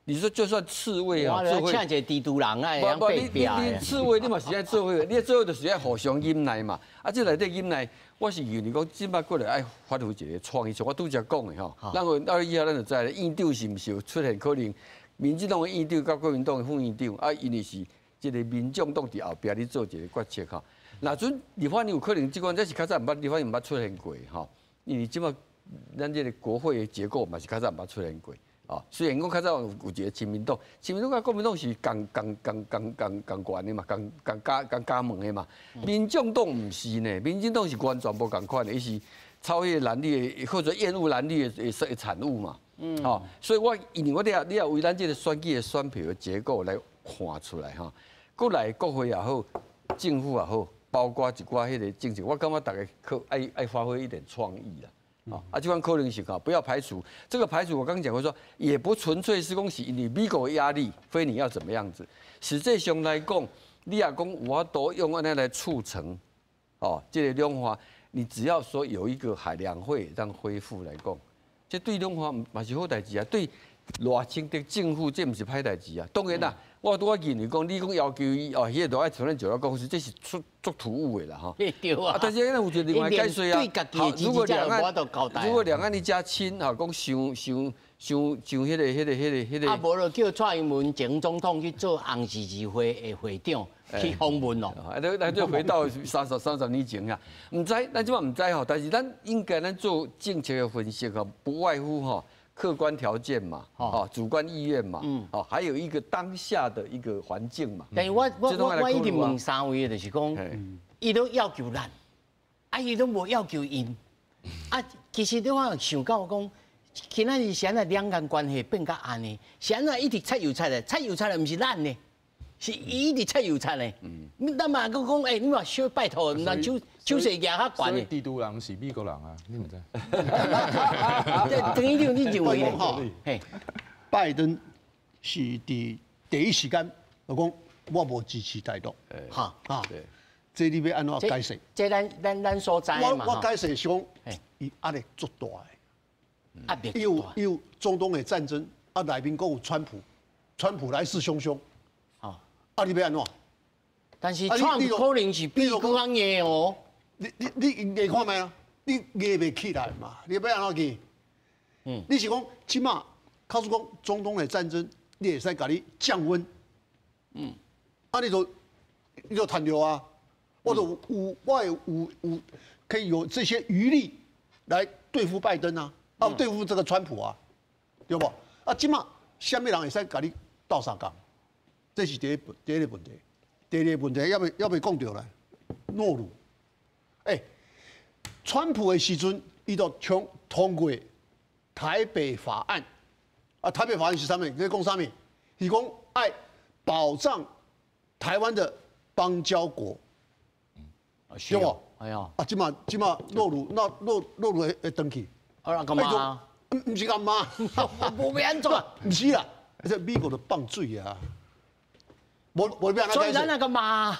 你说就算刺猬啊，刺猬，像一个蜘蛛人啊，样被逼你刺猬你嘛是爱做伙，你做伙就是爱互相忍耐嘛。啊，这内底忍耐，我是认为讲即摆过来爱发挥一个创意，像我拄则讲的吼。咱2月1号咱就知咧，院长是毋是有出现可能？民进党的院长甲国民党的副院长啊，因为是。即个民众党伫后壁咧做一个决策吼，那阵立法院有可能即款，这是较早毋捌立法院毋捌出现过吼，因为即摆咱这个国会的结构嘛是较早毋捌出现过啊。虽然讲较早有一个亲民党甲国民党是共管的嘛，共加盟的嘛。民众党毋是呢，民进党是完全无共款的，伊是超越蓝绿或者厌恶蓝绿的产物嘛。好，所以因为你要为咱这个选举的选票的结构来看出来哈。国内国会也好，政府也好，包括一寡迄个政策，我感觉大家爱发挥一点创意啦。啊，这款可能性啊，不要排除。这个排除我刚刚讲过说，也不纯粹是讲是因为美国的压力，非你要怎么样子。实际上来讲，你也讲我都用安尼来促成，这个两化，你只要说有一个海两会让恢复来讲，这对两化嘛是好代志啊。对赖清德政府这不是歹代志啊。当然啦。我认为讲，你讲要求伊迄个都爱承认9·2共识，这是足突兀的啦哈。对啊。但是有一个另外解说啊，好，如果两岸你加亲讲像迄个。啊，无就叫蔡英文前总统去做红十字会的会长去访问咯。那就回到30年前啊，唔知，咱即摆唔知吼，但是咱应该咱做政策的分析吼，不外乎吼。客观条件嘛，主观意愿嘛，还有一个当下的一个环境嘛。但是我一直问3位的就是讲，伊都要求咱，伊都无要求因。啊，其实你话想到讲，今仔日现在两岸关系变甲安尼，现在一直擦油擦的，擦油擦的，毋是咱呢，是伊一直擦油擦的。咱嘛讲讲，你话小拜托，咱手势举较悬的。所以地都人是美国人啊，你唔知？等于你认为呢？嘿，拜登是伫第一时间就讲我无支持台独，哈啊，这你要安怎解释？这咱所知嘛。我解释是讲，伊压力足大的，压力足大。有中东的战争，啊内面佫有川普来势汹汹，啊你要安怎？但是川普可能是比各行业哦。你硬看卖啊？你硬袂起来嘛？你要安怎去？你是讲即马，告诉讲中东的战争，你会使甲你降温，啊你就谈着啊，我可以有这些余力来对付拜登啊，对付这个川普啊，对不？啊即马什么人会使甲你斗相共？这是第一个问题。第二个问题要袂讲到来，诺鲁。川普的时阵，伊就通过台北法案，啊，台北法案是啥物？你讲啥物？是讲爱保障台湾的邦交国，对不？哎呀，啊，即马诺鲁会登去，啊，干嘛？唔是干嘛？无要安怎？唔是啦，这美国的放水啊，无要安怎？所以咱那个嘛，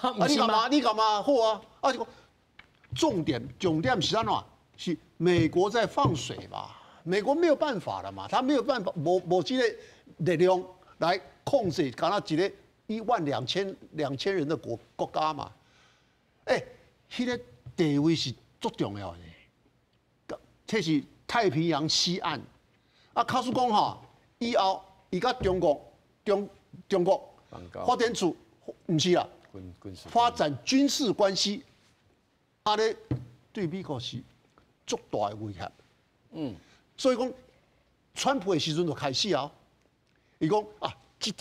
你干嘛？好啊，啊就讲。重点是安怎？是美国在放水嘛？美国没有办法了嘛？他没有办法，无这个力量来控制，敢那一个12000人的国家嘛？迄个地位是足重要的。这是太平洋西岸啊，卡叔讲哈，以后伊甲中国发展出不是啦，发展军事关系。啊咧，对美国是足大的威胁。所以讲，川普的时阵就开始啊，伊讲啊，这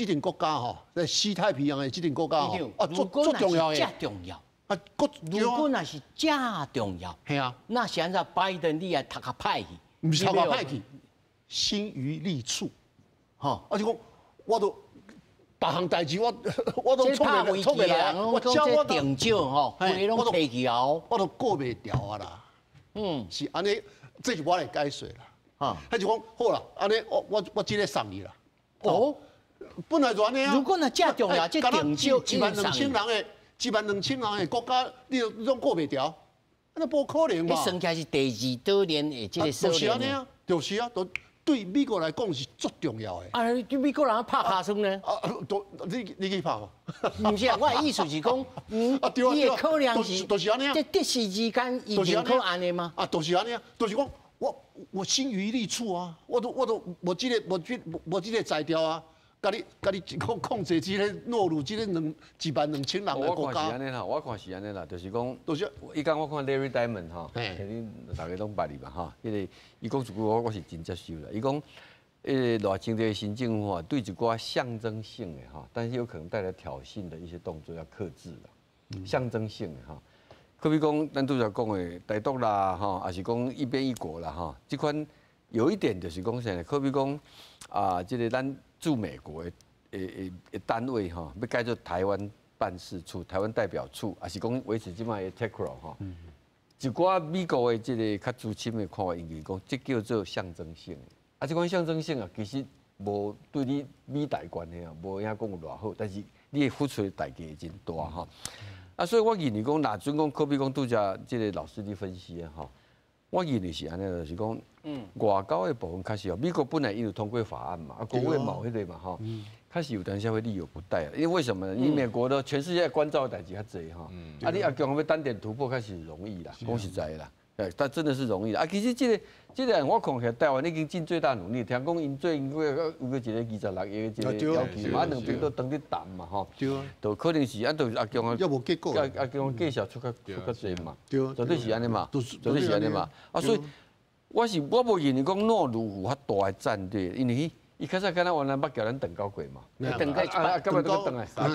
阵国家吼，在西太平洋的这阵国家吼，啊，足重要的。正重要。啊，如果那是正重要，系啊，那现在拜登你也读较歹去，唔是读较歹去，心于利处，啊就讲我都。别项代志我都创袂来，我叫我定招吼，规拢摕去后，我都过袂掉啊啦。是安尼，这是我来解说啦。他就讲好啦，安尼我今日送你啦。本来就安尼啊。如果那正重要，这定招12000人的国家，你拢过袂掉，那无可能嘛。你算起来是第2岛链的这个数量。就是安尼啊，就是啊，都。对美国来讲是足重要的。啊，对美国人拍卡孙呢？你去拍无？唔是啊，我的意思是讲，伊的考量是，就是安尼啊。这时之间已经可安尼吗？啊，就是安尼啊，就是讲我心于利处啊，我都无这个材料啊，甲你控制这个诺鲁这个12000人的国家。我看是安尼啦，就是讲，伊讲我看 Larry Diamond 哈，肯定大家拢捌你吧哈，伊讲一句我是真接受啦。伊讲，偌清这个新政府啊，对一寡象征性的哈，但是有可能带来挑衅的一些动作要克制啦。象征性的哈，可比讲咱拄则讲的台独啦哈，还是讲一边一国啦哈，这款有一点就是讲啥呢？可比讲啊，这个咱驻美国的单位哈，要改做台湾办事处、台湾代表处，还是讲维持即卖的 TECRO 哈。一寡美国的这个较资深的看法，因为讲这叫做象征性。啊，这款象征性啊，其实无对你美台关系啊，无影讲有偌好，但是你的付出的代价真大哈。啊，所以我认为讲，哪准讲可比讲拄则这个老师的分析啊哈，我认为是安尼，就是讲，外交的部分确实哦，美国本来伊有通过法案嘛，啊，国会某迄个嘛哈，确实有当时会力有不逮，因为为什么呢？因为美国的全世界关照的代志较侪哈，啊，你阿强要单点突破开始容易啦，讲实在啦。但真的是容易的啊！其实这个我看起来台湾已经尽最大努力。听讲因最近有个26亿的这个要求嘛，两边都等伫谈嘛吼。对啊。都可能是就是阿强啊。要无结果。阿强介绍出较侪嘛。对啊。绝对是安尼嘛。绝对是安尼嘛。啊，所以我无认为讲诺鲁有遐大的战略，因为伊开始敢若原来捌叫咱等高过嘛。等高啊，干嘛都等来？过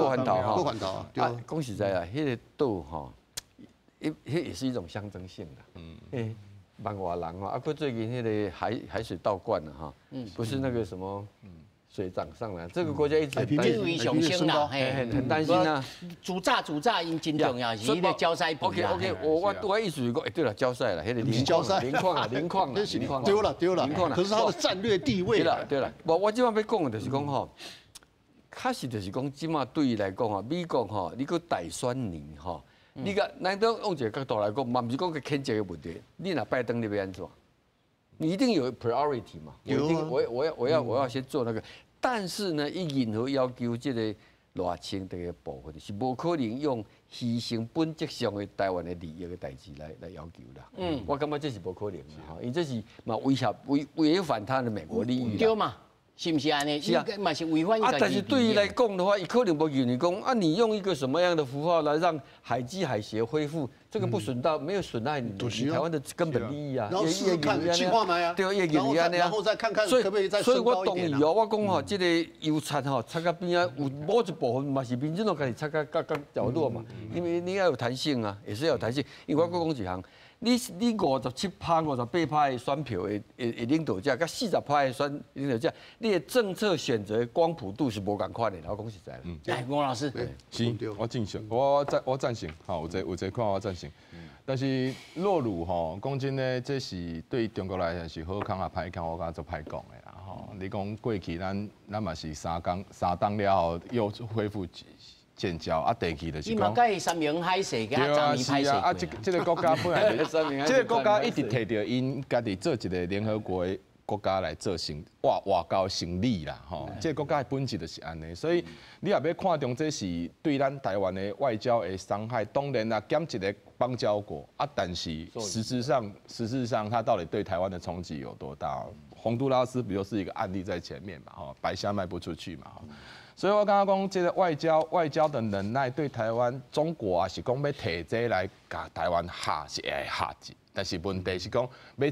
翻头哈。过翻头啊。啊，讲实在啊，迄个岛吼。也是一种象征性的。万外人哦，过最近那个海水倒灌了哈，不是那个什么水涨上来，这个国家一直很担因为上升啦，很担心啊。主炸因真重要，是那个胶塞皮 OK， 我意思是讲，对了，胶塞了，那个磷矿丢了，可是它的战略地位。对了，我今晚要讲的就是讲吼，确实就是讲，今晚对于来讲吼，美国吼，你个大选年吼。你个，难道用一个角度来讲，嘛不是讲个牵制的问题？你若拜登你要安怎？你一定有 priority 嘛？我要先做那个，但是呢，以任何要求这个热情这个部分是无可能用牺牲本质上的台湾的利益的代志来要求啦。我感觉这是无可能的哈，因为这是嘛违反他的美国利益对嘛？是不是安尼？是啊，嘛是违反一个。但是对于来讲的话，伊可能不给你讲啊，你用一个什么样的符号来让海基海协恢复，这个不没有损害你台湾的根本利益啊。然后试试看计划嘛呀，对，然后再看看可不可以再升高一点。所以我同意哦，我讲吼，这个油产吼，插到边啊，有某一部分嘛是民进党家己插到角落嘛，因为你要有弹性啊，也是要有弹性。因为我讲一项。你57%、58%的选票的领导者，甲40%的领导者，你的政策选择光谱度是无共款的，我讲实在。来，龚老师，是，我赞成，我赞成，吼，有这看我赞成。但是落入吼，讲真呢，这是对中国来讲是好康啊歹康，我感觉做歹讲的啦吼。你讲过去咱嘛是3档了后又恢复。建交啊，第二就是讲，你嘛该三明海誓，甲张明拍啊，这个国家本来就，这个国家一直摕着因家己做一个联合国的国家来做外交成立啦，吼，这个国家的本质就是安尼，所以你也要看重这是对咱台湾的外交的伤害。当然啦，减一个邦交国啊，但是实质上，它到底对台湾的冲击有多大？洪都拉斯不就是一个案例在前面嘛，吼，白虾卖不出去嘛，吼。所以我刚刚讲，这个外交的能耐对台湾、中国啊是讲要摕这来甲台湾下是会下级，但是问题是讲要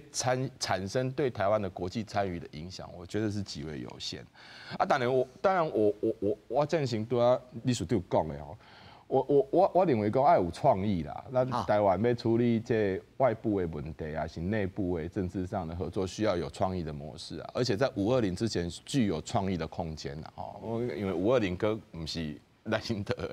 产生对台湾的国际参与的影响，我觉得是极为有限。啊，当然我正行对啊，历史都有讲的哦。我认为讲要有创意啦，那台湾要处理这外部的问题啊，是内部的政治上的合作，需要有创意的模式啊，而且在520之前具有创意的空间啊。哦，因为520哥不是赖清德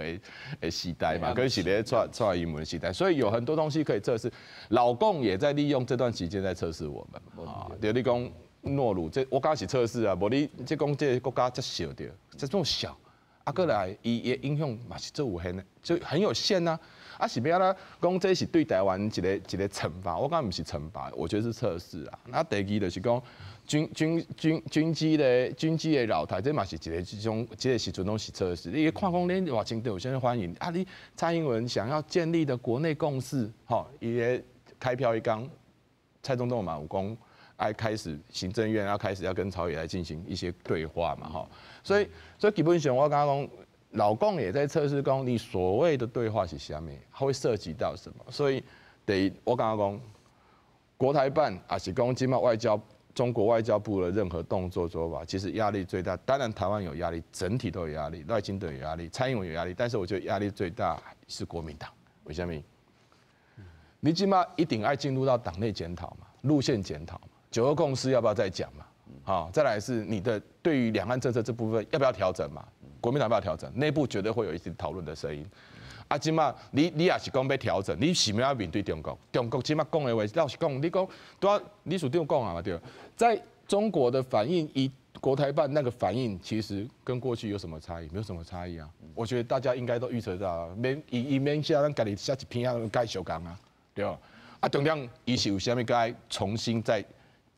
的时代嘛，跟是咧蔡英文的时代，所以有很多东西可以测试。老共也在利用这段期间在测试我们啊，对你讲诺鲁这我刚是测试啊，无你这讲这个国家这小的，这种小。啊，过来，伊的影响嘛是有限的，就很有限呐。啊，是要啦，讲这是对台湾一个惩罚，我感觉不是惩罚，我觉得是测试啊。那第二就是讲军机的绕台，这嘛是这个时阵拢是测试。你看讲恁外情都有些欢迎啊，你蔡英文想要建立的国内共识，吼，伊个开票一讲，蔡总统嘛有讲。爱开始行政院要开始要跟朝野来进行一些对话嘛，哈，所以基本上我刚刚讲，老共也在测试讲你所谓的对话是啥物，它会涉及到什么，所以我刚刚讲，国台办还是讲今麦中国外交部的任何动作做法，其实压力最大。当然台湾有压力，整体都有压力，赖清德有压力，蔡英文有压力，但是我觉得压力最大是国民党，为什么？你今麦一定爱进入到党内检讨嘛，路线检讨嘛。9·2共识要不要再讲嘛？好，再来是你的对于两岸政策这部分要不要调整嘛？国民党要不要调整？内部绝对会有一些讨论的声音。啊，今嘛你也是讲要调整，你是不是要面对中国？中国今嘛讲的话，老实讲，你讲对啊，李署长讲啊嘛对，在中国的反应，以国台办那个反应，其实跟过去有什么差异？没有什么差异啊。我觉得大家应该都预测到啊，免下咱家己写一篇啊，该修改啊，对吧？啊，同样伊是有啥物该重新再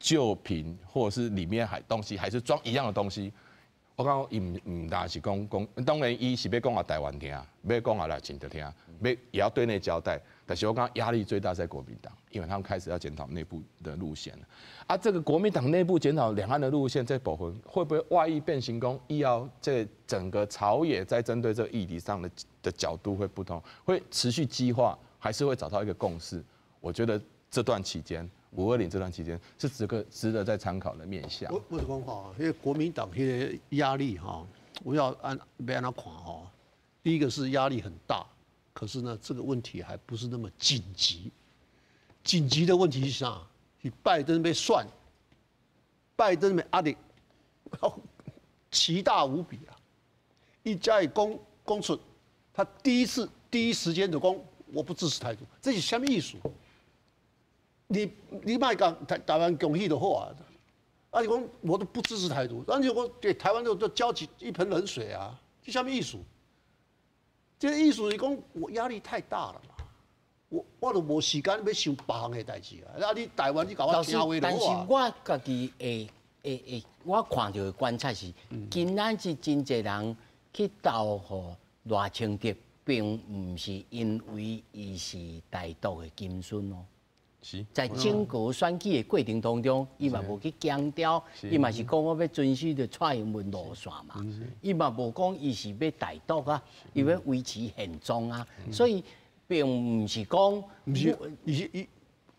旧瓶或者是里面东西还是装一样的东西，我讲伊唔但是讲，当然伊是要讲啊台湾听，要讲啊来真的听，也要对内交代。但是我讲压力最大在国民党，因为他们开始要检讨内部的路线了。啊，这个国民党内部检讨两岸的路线这部分，会不会外溢变形？讲要这整个朝野在针对这个议题上的角度会不同，会持续激化，还是会找到一个共识？我觉得这段期间。520这段期间是值得再参考的面向。我是讲哈，因为国民党迄个压力哈，我要按他看哈。第一个是压力很大，可是呢，这个问题还不是那么紧急。紧急的问题是啥？是拜登被算，拜登的压力奇大无比啊！一家也公出，他第一时间就讲我不支持台独，这是什么意思？你卖讲台湾共戏的好啊！啊，你讲我都不支持台独，而且我给台湾都浇起一盆冷水啊！这什么意思？这个意思是讲我压力太大了嘛，我都无时间要想别项的代志啊！啊，你台湾你搞我听话就好啊。但是我家己我看到的观察是，今仔日真侪人去投予赖清德，并唔是因为伊是台独的金孙哦。是，在整个选举的过程当中，伊嘛无去强调，伊嘛是讲我要遵守着蔡英文路线嘛，伊嘛无讲伊是要台独啊，伊要维持现状啊，所以并唔是讲，唔是，伊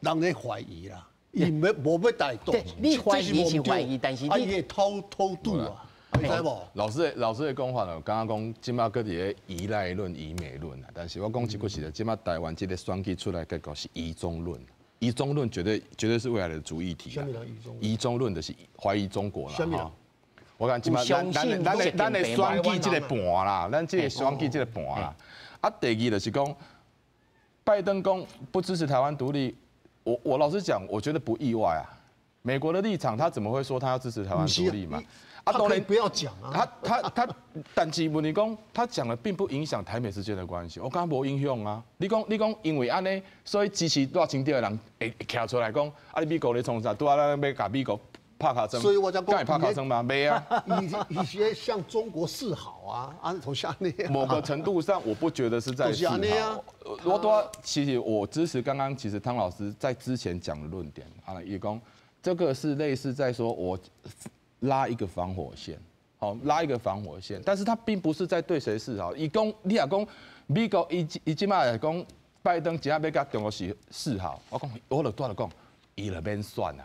人咧怀疑啦，伊无要台独，你怀疑是怀疑，但是你会偷渡啊，你知无？老师的讲法呢，刚刚讲即马搁伫咧依赖论、依美论啊，但是我讲一句实在，即马台湾这个选举出来结果是依中论。依中论绝对是未来的主议题啊！依中论就是怀疑中国啦哈。我讲即马咱的选举这个盘啦，咱这个选举这个盘啦。啊，第二就是讲，拜登讲不支持台湾独立，我老实讲，我觉得不意外啊。美国的立场，他怎么会说他要支持台湾独立嘛？啊，当然不要讲啊。他，但是问题讲，他讲了并不影响台美之间的关系，我感觉无影响啊。你讲，因为安尼，所以支持赖清德的人会站出来讲，啊，你美国咧创啥？拄啊，咱要甲美国拍卡针，所以我讲，敢拍卡针吗？没啊。以前向中国示好啊，按头下那某个程度上，我不觉得是在示好。其实我支持刚刚其实汤老师在之前讲的论点啊，也讲这个是类似在说我。拉一个防火线，好，拉一个防火线，但是他并不是在对谁示好。你也讲美国伊即马来讲，拜登只要要甲中国示好，我就讲，伊就免算啦，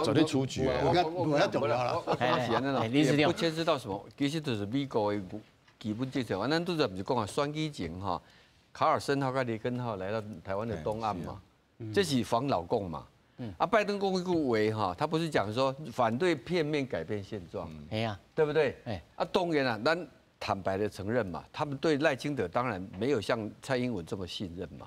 绝对出局。我要懂了啦。不牵涉到什么，其实就是美国的基本政策。咱拄则不是讲啊，选举前哈，卡尔森号跟雷根号来到台湾的东岸嘛，这是防老共嘛。啊，拜登公布为哈，他不是讲说反对片面改变现状，对不对？当然啊，咱坦白的承认嘛，他们对赖清德当然没有像蔡英文这么信任嘛，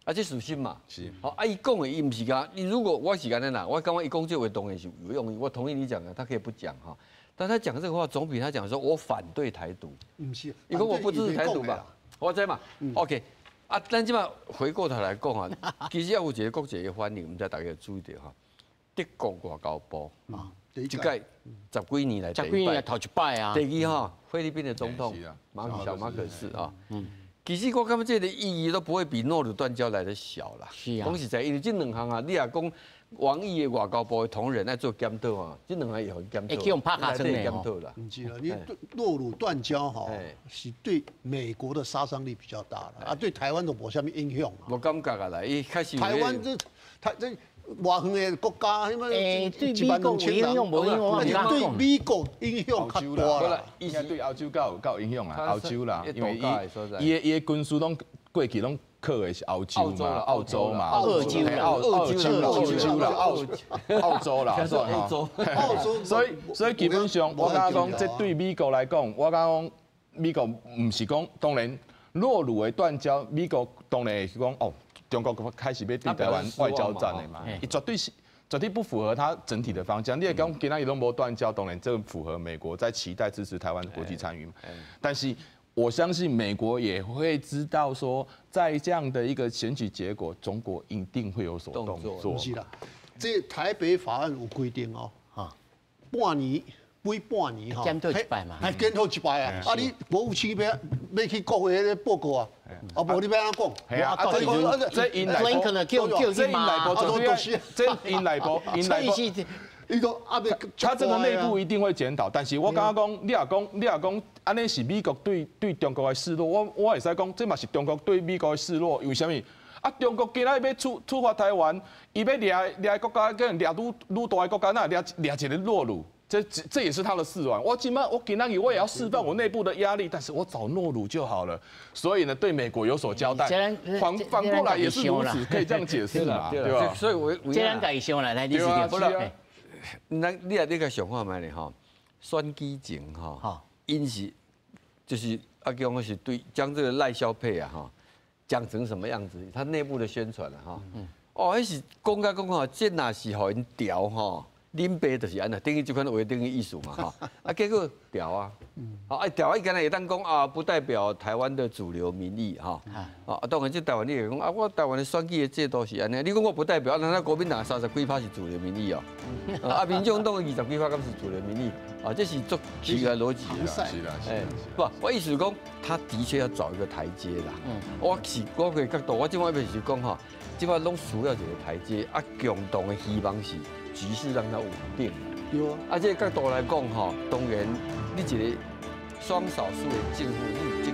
而且属性嘛，是。好，伊讲的伊唔是讲，你如果我是讲的呐，我刚刚一讲这为当然是有用，我同意你讲的，他可以不讲哈，但他讲这个话总比他讲说我反对台独，唔是，你讲我不支持台独吧，我知嘛 ，OK。啊，咱即马回过头来讲啊，其实也有一个国际的反应，唔知大家注意到哈。德国外交部啊，这届10几年来头一摆啊。第二哈，菲律宾的总统小马可斯啊，其实我感觉这个意义都不会比诺鲁断交来的小啦。是啊。讲实在，因为这两项啊，你也讲王毅的外交部的同仁来做检讨啊，这两项也很检讨。去用拍卡针的检讨啦。唔是啦，你诺鲁断交哈，是对美国的杀伤力比较大了啊，对台湾都无啥物影响。我感觉啊啦，伊开始台湾这外远的国家，什么对美国有影响无影响？对美国影响较大啦。应该对欧洲较有影响啊，欧洲啦，因为伊的军事拢过去拢靠的是澳洲嘛，澳洲啦，澳洲啦，所以基本上我感觉讲，这对美国来讲，我感觉讲美国唔是讲当然诺鲁的断交，美国当然是讲哦。中国开始要对台湾外交战的嘛，绝对不符合他整体的方向。你也讲今仔日拢无断交，当然这符合美国在期待支持台湾的国际参与嘛。但是我相信美国也会知道说，在这样的一个选举结果，中国一定会有所动作。是啦，这台北法案有规定哦，半年。每半年哈，检讨一摆嘛，还检讨一摆啊！啊，你国务卿要去国会咧报告啊，啊，无你要安怎讲？系啊，这因来波，这因来波，这因来波，他这个内部一定会检讨，但是我刚刚讲，你也讲，安尼是美国对中国的示弱，我会使讲，这嘛是中国对美国的示弱，因为什么？啊，中国今仔要处罚台湾，伊要掠国家，跟掠愈大的国家，那掠一个诺鲁。这也是他的试玩。我今晚我给那里我也要释放我内部的压力，但是我找诺鲁就好了。所以呢，对美国有所交代。反过来也是如此，可以这样解释嘛，对吧？所以我这样改想啦，来你是不是，你个想法买咧吼，选举前吼，因是就是讲是对将这个赖萧配啊哈讲成什么样子，他内部的宣传了哈。哦，迄是讲吼，这若是互因调吼，恁爸就是安那，等于这款话等于意思嘛哈。啊，结果调啊，调伊敢若会当讲啊，不代表台湾的主流民意哈。当然这台湾你会讲啊，我台湾的选举的制度是安尼，你讲我不代表，那国民党30几趴是主流民意哦，民众党的20几趴敢是主流民意？这是做奇怪逻辑啦。不，我意思是讲，他的确要找一个台阶啦。我个角度，我今晚是讲哈。今晚拢需要一个台阶，共同的希望是局势让它稳定。有啊，这个角度来讲吼，当然你一个双少数的政府，你